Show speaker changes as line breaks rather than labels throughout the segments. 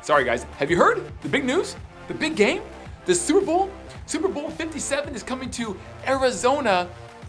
Sorry guys. Have you heard the big news? The big game? The Super Bowl 57 is coming to Arizona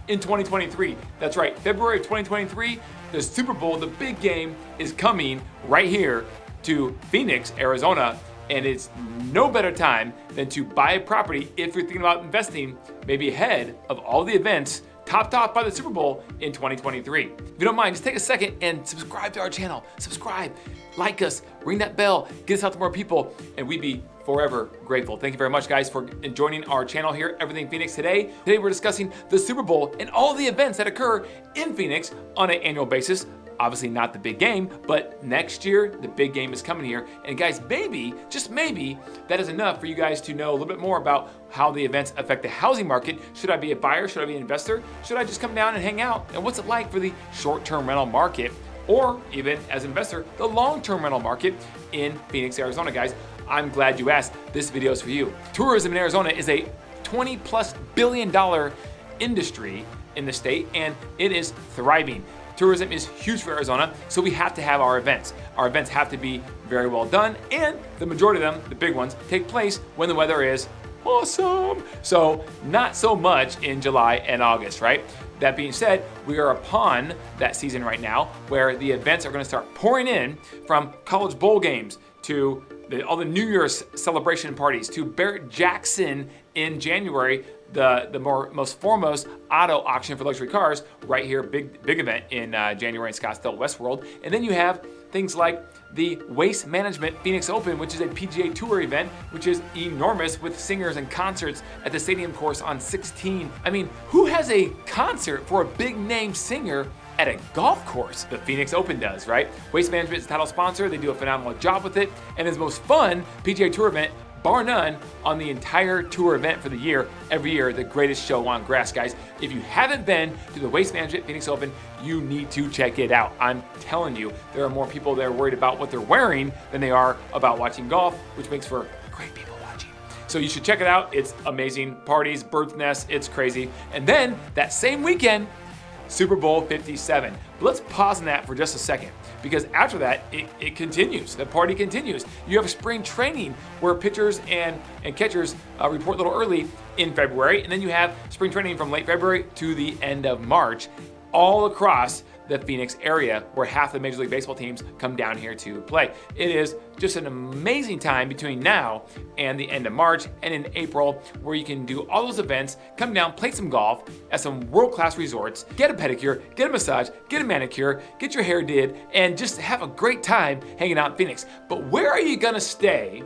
in 2023. That's right, February of 2023, the Super Bowl, the big game, is coming right here to Phoenix, Arizona, and it's no better time than to buy a property if you're thinking about investing maybe ahead of all the events topped off by the Super Bowl in 2023. If you don't mind, just take a second and subscribe to our channel. Subscribe, like us, ring that bell, get us out to more people, and we'd be forever grateful. Thank you very much, guys, for joining our channel here, Everything Phoenix Today. Today we're discussing the Super Bowl and all the events that occur in Phoenix on an annual basis. Obviously not the big game, but next year, the big game is coming here. And guys, maybe, just maybe, that is enough for you guys to know a little bit more about how the events affect the housing market. Should I be a buyer? Should I be an investor? Should I just come down and hang out? And what's it like for the short-term rental market? Or even as an investor, the long-term rental market in Phoenix, Arizona, guys? I'm glad you asked. This video is for you. Tourism in Arizona is a $20+ billion industry in the state, and it is thriving. Tourism is huge for Arizona, so we have to have our events. Our events have to be very well done, and the majority of them, the big ones, take place when the weather is awesome. So not so much in July and August, right? That being said, we are upon that season right now where the events are gonna start pouring in, from college bowl games to all the New Year's celebration parties to Barrett Jackson in January, the most foremost auto auction for luxury cars right here, big event in January in Scottsdale, Westworld. And then you have things like the Waste Management Phoenix Open, which is a PGA Tour event, which is enormous, with singers and concerts at the stadium course on 16. I mean, who has a concert for a big name singer at a golf course? The Phoenix Open does, right? Waste Management is the title sponsor. They do a phenomenal job with it, and it's the most fun PGA Tour event, bar none, on the entire tour event for the year. Every year, the greatest show on grass, guys. If you haven't been to the Waste Management Phoenix Open, you need to check it out. I'm telling you, there are more people that are worried about what they're wearing than they are about watching golf, which makes for great people watching. So you should check it out. It's amazing. Parties, bird's nests, it's crazy. And then that same weekend, Super Bowl 57. But let's pause on that for just a second, because after that, it continues. The party continues. You have a spring training where pitchers and catchers report a little early in February, and then you have spring training from late February to the end of March, all across the Phoenix area, where half the Major League Baseball teams come down here to play. It is just an amazing time between now and the end of March and in April, where you can do all those events, come down, play some golf at some world-class resorts, get a pedicure, get a massage, get a manicure, get your hair did, and just have a great time hanging out in Phoenix. But where are you gonna stay?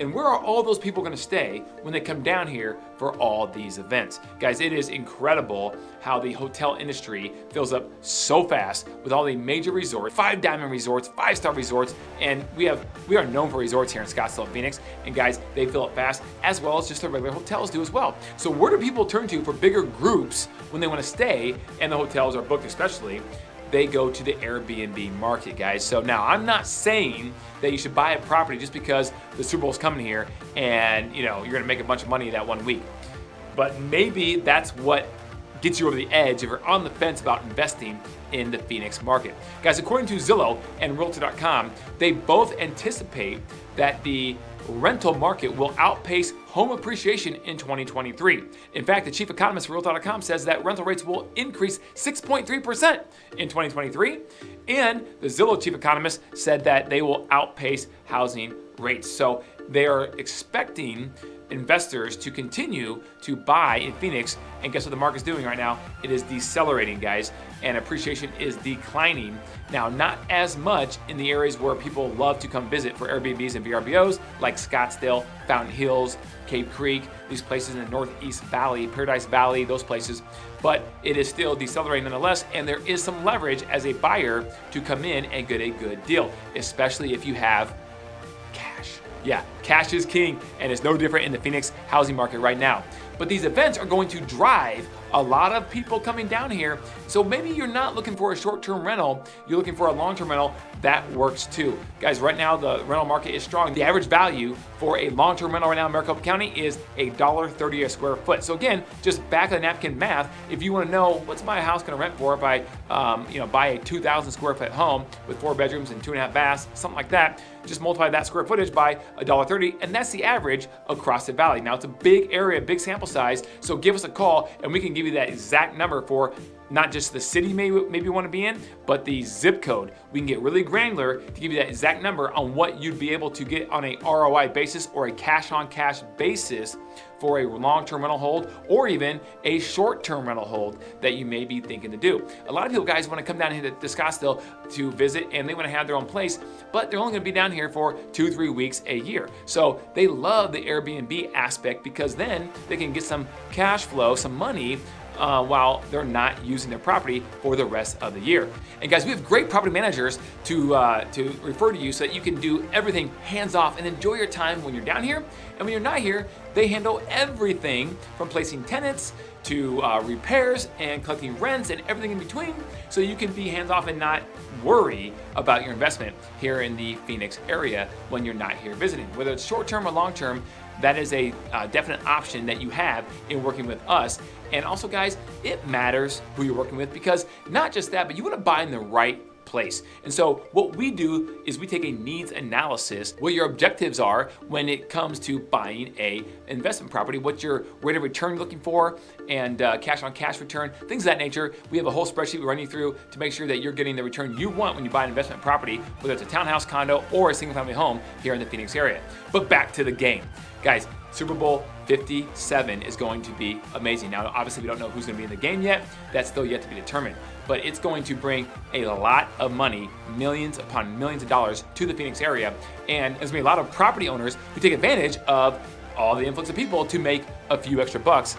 And where are all those people gonna stay when they come down here for all these events? Guys, it is incredible how the hotel industry fills up so fast with all the major resorts, 5-diamond resorts, 5-star resorts, and we are known for resorts here in Scottsdale, Phoenix, and guys, they fill up fast, as well as just the regular hotels do as well. So where do people turn to for bigger groups when they wanna stay, and the hotels are booked especially? They go to the Airbnb market, guys. So now, I'm not saying that you should buy a property just because the Super Bowl's coming here and you're gonna make a bunch of money that one week. But maybe that's what gets you over the edge if you're on the fence about investing in the Phoenix market. Guys, according to Zillow and Realtor.com, they both anticipate that the rental market will outpace home appreciation in 2023. In fact, the chief economist for Realtor.com says that rental rates will increase 6.3% in 2023. And the Zillow chief economist said that they will outpace housing rates. So they are expecting investors to continue to buy in Phoenix, and guess what the market's doing right now? It is decelerating, guys, and appreciation is declining. Now, not as much in the areas where people love to come visit for Airbnbs and VRBOs, like Scottsdale, Fountain Hills, Cave Creek, these places in the Northeast Valley, Paradise Valley, those places, but it is still decelerating nonetheless, and there is some leverage as a buyer to come in and get a good deal, especially if you have cash. Yeah, cash is king, and it's no different in the Phoenix housing market right now. But these events are going to drive a lot of people coming down here. So maybe you're not looking for a short-term rental, you're looking for a long-term rental. That works too. Guys, right now the rental market is strong. The average value for a long-term rental right now in Maricopa County is $1.30 a square foot. So again, just back of the napkin math, if you want to know what's my house going to rent for if I buy a 2,000 square foot home with 4 bedrooms and 2.5 baths, something like that, just multiply that square footage by $1.30, and that's the average across the valley. Now it's a big area, big sample size, so give us a call and we can give you that exact number for not just the city maybe you want to be in, but the zip code. We can get really granular to give you that exact number on what you'd be able to get on a ROI basis or a cash on cash basis for a long-term rental hold or even a short-term rental hold that you may be thinking to do. A lot of people, guys, want to come down here to Scottsdale to visit and they want to have their own place, but they're only going to be down here for 2-3 weeks a year. So they love the Airbnb aspect because then they can get some cash flow, some money while they're not using their property for the rest of the year. And guys, we have great property managers to refer to you so that you can do everything hands off and enjoy your time when you're down here. And when you're not here, they handle everything from placing tenants to repairs and collecting rents and everything in between, so you can be hands off and not worry about your investment here in the Phoenix area when you're not here visiting. Whether it's short term or long term, that is a definite option that you have in working with us. And also, guys, it matters who you're working with because not just that, but you want to buy in the right place. And so what we do is we take a needs analysis, what your objectives are when it comes to buying a investment property, what your rate of return you're looking for, and cash on cash return, things of that nature. We have a whole spreadsheet we run you through to make sure that you're getting the return you want when you buy an investment property, whether it's a townhouse, condo, or a single family home here in the Phoenix area. But back to the game. Guys, Super Bowl 57 is going to be amazing. Now, obviously, we don't know who's going to be in the game yet. That's still yet to be determined. But it's going to bring a lot of money, millions upon millions of dollars to the Phoenix area. And there's going to be a lot of property owners who take advantage of all the influx of people to make a few extra bucks,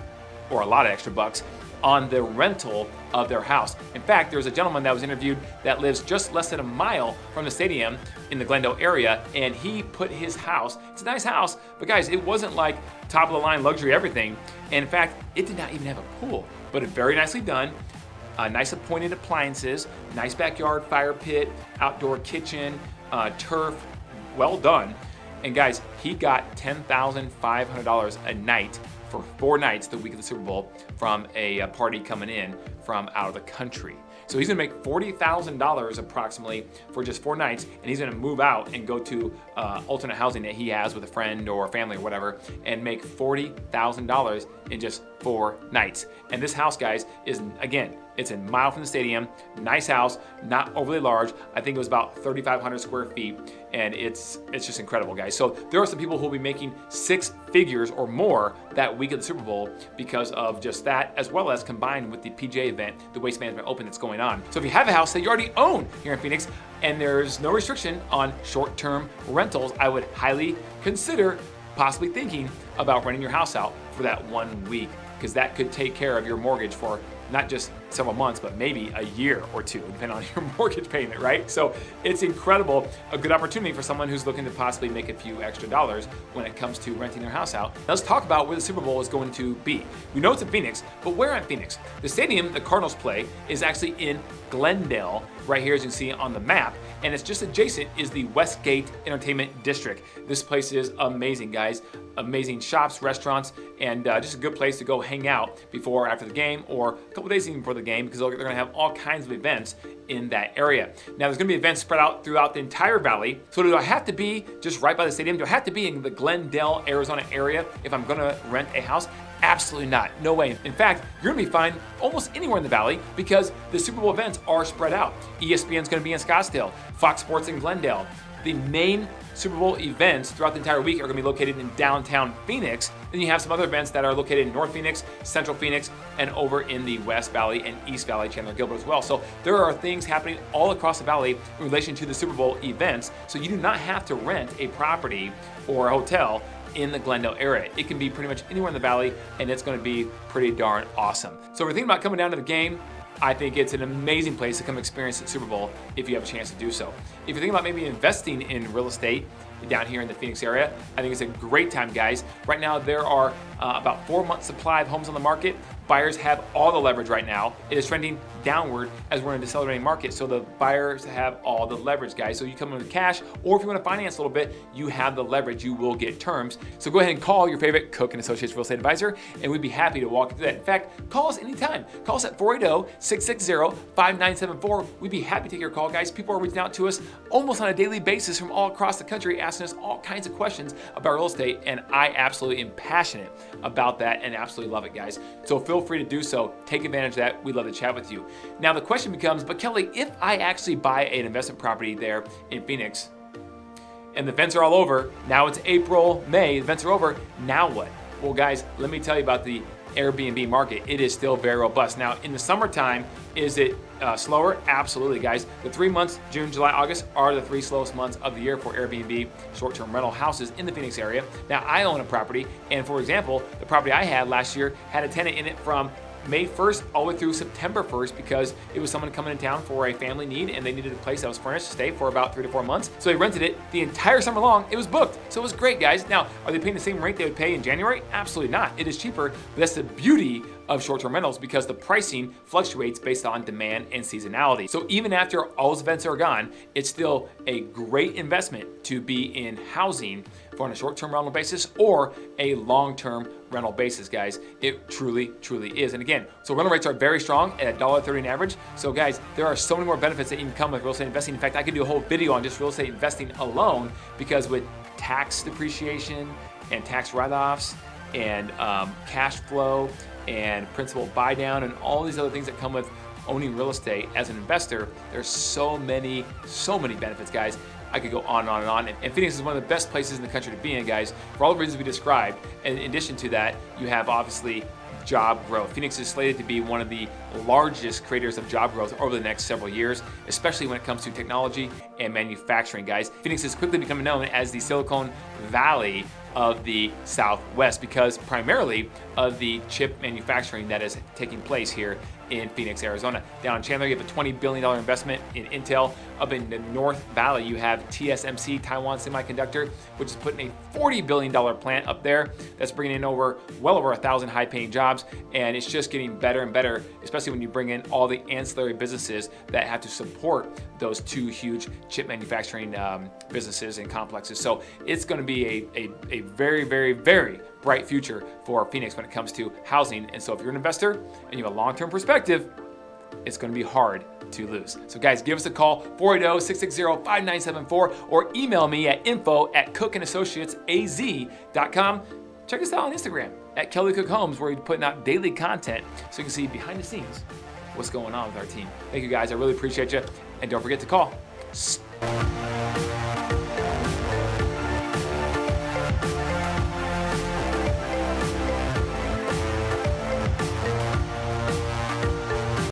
or a lot of extra bucks, on the rental of their house. In fact, there was a gentleman that was interviewed that lives just less than a mile from the stadium in the Glendale area, and he put his house, it's a nice house, but guys, it wasn't like top of the line luxury everything. And in fact, it did not even have a pool, but it's very nicely done. Nice appointed appliances, nice backyard, fire pit, outdoor kitchen, turf, well done. And guys, he got $10,500 a night for 4 nights the week of the Super Bowl from a party coming in from out of the country. So he's gonna make $40,000 approximately for just 4 nights, and he's gonna move out and go to alternate housing that he has with a friend or family or whatever, and make $40,000 in just 4 nights. And this house, guys, is, again, it's a mile from the stadium, nice house, not overly large. I think it was about 3,500 square feet, and it's just incredible, guys. So there are some people who will be making 6 figures or more that week of the Super Bowl because of just that, as well as combined with the PGA event, the Waste Management Open that's going on. So if you have a house that you already own here in Phoenix, and there's no restriction on short-term rentals, I would highly consider possibly thinking about renting your house out for that 1 week, because that could take care of your mortgage for not just several months, but maybe a year or 2, depending on your mortgage payment, right? So it's incredible, a good opportunity for someone who's looking to possibly make a few extra dollars when it comes to renting their house out. Now let's talk about where the Super Bowl is going to be. We know it's in Phoenix, but where in Phoenix? The stadium the Cardinals play is actually in Glendale, right here as you can see on the map, and it's just adjacent is the Westgate Entertainment District. This place is amazing, guys. Amazing shops, restaurants, and just a good place to go hang out before or after the game, or a couple days even before the game, because they're going to have all kinds of events in that area. Now there's going to be events spread out throughout the entire valley. So do I have to be just right by the stadium? Do I have to be in the Glendale, Arizona area if I'm going to rent a house? Absolutely not. No way. In fact, you're going to be fine almost anywhere in the valley because the Super Bowl events are spread out. ESPN's going to be in Scottsdale, Fox Sports in Glendale. The main Super Bowl events throughout the entire week are going to be located in downtown Phoenix. Then you have some other events that are located in North Phoenix, Central Phoenix, and over in the West Valley and East Valley, Chandler Gilbert as well. So there are things happening all across the valley in relation to the Super Bowl events. So you do not have to rent a property or a hotel in the Glendale area. It can be pretty much anywhere in the valley, and it's going to be pretty darn awesome. So if you're thinking about coming down to the game, I think it's an amazing place to come experience the Super Bowl if you have a chance to do so. If you're thinking about maybe investing in real estate down here in the Phoenix area, I think it's a great time, guys. Right now, there are about 4 months supply of homes on the market. buyers have all the leverage right now. It is trending downward as we're in a decelerating market. So the buyers have all the leverage, guys. So you come in with cash, or if you want to finance a little bit, you have the leverage. You will get terms. So go ahead and call your favorite Cook and Associates real estate advisor, and we'd be happy to walk you through that. In fact, call us anytime. Call us at 480-660-5974. We'd be happy to take your call, guys. People are reaching out to us almost on a daily basis from all across the country, asking us all kinds of questions about real estate, and I absolutely am passionate about that and absolutely love it, guys. So feel free to do so. Take advantage of that. We'd love to chat with you. Now the question becomes, but Kelly, if I actually buy an investment property there in Phoenix and the events are all over, now it's April, May, the events are over, now what? Well, guys, let me tell you about the Airbnb market. It is still very robust. Now, in the summertime, is it slower? Absolutely, guys. The 3 months, June, July, August, are the 3 slowest months of the year for Airbnb short-term rental houses in the Phoenix area. Now, I own a property, and for example, the property I had last year had a tenant in it from May 1st all the way through September 1st because it was someone coming in town for a family need and they needed a place that was furnished to stay for about 3 to 4 months. So they rented it the entire summer long. It was booked. So it was great, guys. Now, are they paying the same rate they would pay in January? Absolutely not. It is cheaper, but that's the beauty of short-term rentals because the pricing fluctuates based on demand and seasonality. So even after all those events are gone, it's still a great investment to be in housing on a short-term rental basis or a long-term rental basis, guys. It truly, truly is. And again, so rental rates are very strong at $1.30 on average. So guys, there are so many more benefits that you can come with real estate investing. In fact, I could do a whole video on just real estate investing alone because with tax depreciation and tax write-offs and cash flow and principal buy down and all these other things that come with owning real estate as an investor, there's so many benefits, guys. I could go on and on and on. And Phoenix is one of the best places in the country to be in, guys, for all the reasons we described. And in addition to that, you have obviously job growth. Phoenix is slated to be one of the largest creators of job growth over the next several years, especially when it comes to technology and manufacturing, guys. Phoenix is quickly becoming known as the Silicon Valley of the Southwest because primarily of the chip manufacturing that is taking place here in Phoenix, Arizona. Down in Chandler, you have a $20 billion investment in Intel. Up in the North Valley, you have TSMC, Taiwan Semiconductor, which is putting a $40 billion plant up there that's bringing in well over 1,000 high-paying jobs, and it's just getting better and better, especially when you bring in all the ancillary businesses that have to support those two huge chip manufacturing businesses and complexes. So it's going to be a very, very, very bright future for Phoenix when it comes to housing. And so if you're an investor and you have a long-term perspective, it's going to be hard to lose. So guys, give us a call, 480-660-5974, or email me at info@cookandassociatesaz.com. Check us out on Instagram at Kelly Cook Homes, where we're putting out daily content so you can see behind the scenes what's going on with our team. Thank you, guys. I really appreciate you. And don't forget to call.